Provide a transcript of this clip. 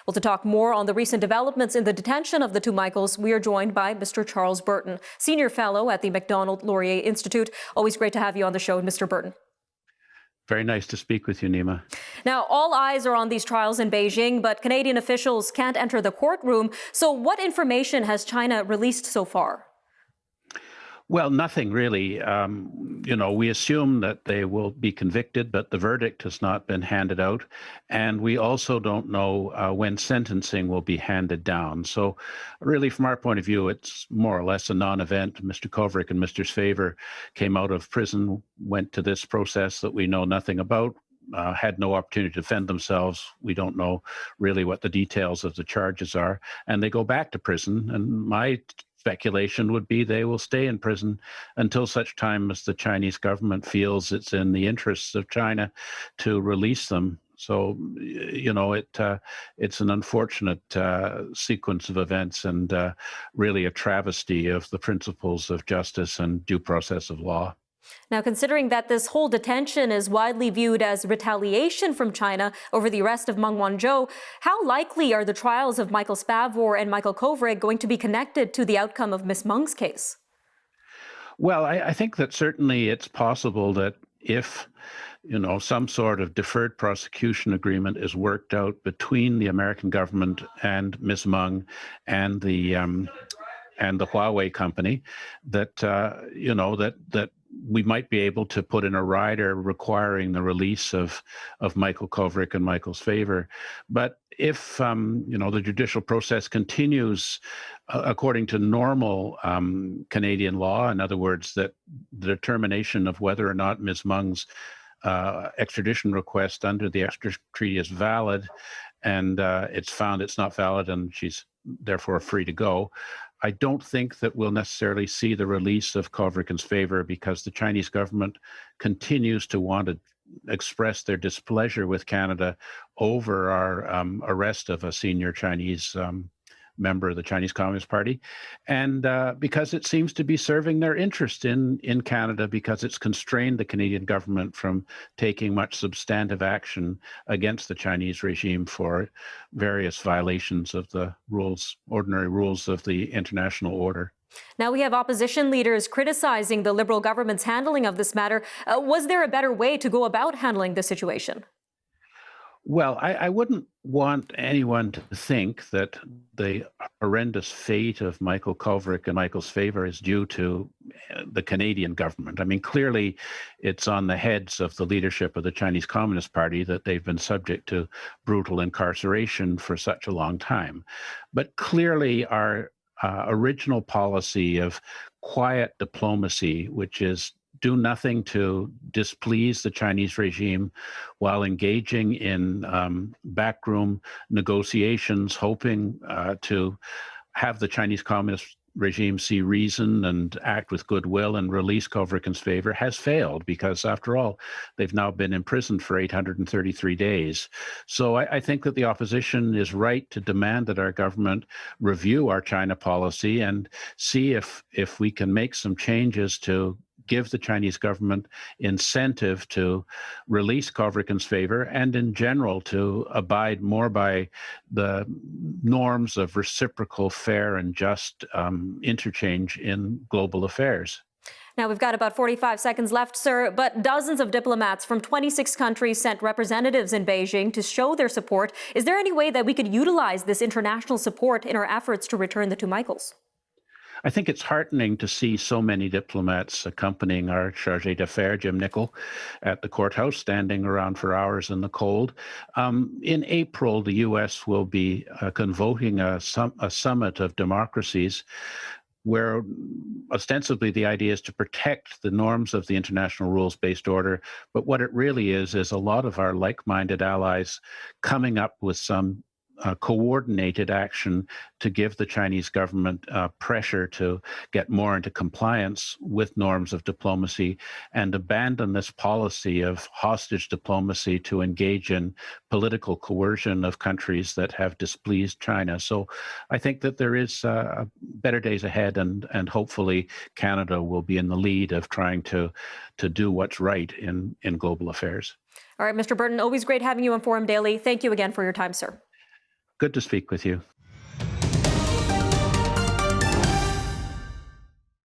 Well, to talk more on the recent developments in the detention of the two Michaels, we are joined by Mr. Charles Burton, Senior Fellow at the Macdonald-Laurier Institute. Always great to have you on the show, Mr. Burton. Very nice to speak with you, Nima. Now, all eyes are on these trials in Beijing, but Canadian officials can't enter the courtroom. So what information has China released so far? Well, nothing really. We assume that they will be convicted, but the verdict has not been handed out. And we also don't know when sentencing will be handed down. So really, from our point of view, it's more or less a non-event. Mr. Kovrak and Mr. Spavor came out of prison, went to this process that we know nothing about. Had no opportunity to defend themselves. We don't know really what the details of the charges are. And they go back to prison. And my speculation would be they will stay in prison until such time as the Chinese government feels it's in the interests of China to release them. So, it's an unfortunate sequence of events and really a travesty of the principles of justice and due process of law. Now, considering that this whole detention is widely viewed as retaliation from China over the arrest of Meng Wanzhou, how likely are the trials of Michael Spavor and Michaelkovrak going to be connected to the outcome of Miss Meng's case? Well, I think that certainly it's possible that if some sort of deferred prosecution agreement is worked out between the American government and Miss Meng and the Huawei company, that we might be able to put in a rider requiring the release of Michael Kovrak and Michael Spavor. But if the judicial process continues according to normal Canadian law, in other words, that the determination of whether or not Ms. Meng's extradition request under the extra treaty is valid, and it's found it's not valid, and she's therefore free to go, I don't think that we'll necessarily see the release of Kovrak and Spavor because the Chinese government continues to want to express their displeasure with Canada over our arrest of a senior Chinese member of the Chinese Communist Party, and because it seems to be serving their interest in Canada because it's constrained the Canadian government from taking much substantive action against the Chinese regime for various violations of the ordinary rules of the international order. Now, we have opposition leaders criticizing the Liberal government's handling of this matter. Was there a better way to go about handling the situation? Well, I wouldn't want anyone to think that the horrendous fate of Michael Kovrak and Michael Spavor is due to the Canadian government. I mean, clearly it's on the heads of the leadership of the Chinese Communist Party that they've been subject to brutal incarceration for such a long time. But clearly our original policy of quiet diplomacy, which is do nothing to displease the Chinese regime while engaging in backroom negotiations, hoping to have the Chinese Communist regime see reason and act with goodwill and release Kovrak and Spavor has failed because, after all, they've now been imprisoned for 833 days. So I think that the opposition is right to demand that our government review our China policy and see if we can make some changes to give the Chinese government incentive to release Kovrak and Spavor and in general to abide more by the norms of reciprocal, fair and just interchange in global affairs. Now, we've got about 45 seconds left, sir, but dozens of diplomats from 26 countries sent representatives in Beijing to show their support. Is there any way that we could utilize this international support in our efforts to return the two Michaels? I think it's heartening to see so many diplomats accompanying our chargé d'affaires, Jim Nicol, at the courthouse, standing around for hours in the cold. In April, the U.S. will be convoking a summit of democracies where ostensibly the idea is to protect the norms of the international rules-based order. But what it really is a lot of our like-minded allies coming up with some coordinated action to give the Chinese government pressure to get more into compliance with norms of diplomacy and abandon this policy of hostage diplomacy to engage in political coercion of countries that have displeased China. So I think that there is better days ahead, and hopefully Canada will be in the lead of trying to do what's right in global affairs. All right, Mr. Burton, always great having you on Forum Daily. Thank you again for your time, sir. Good to speak with you.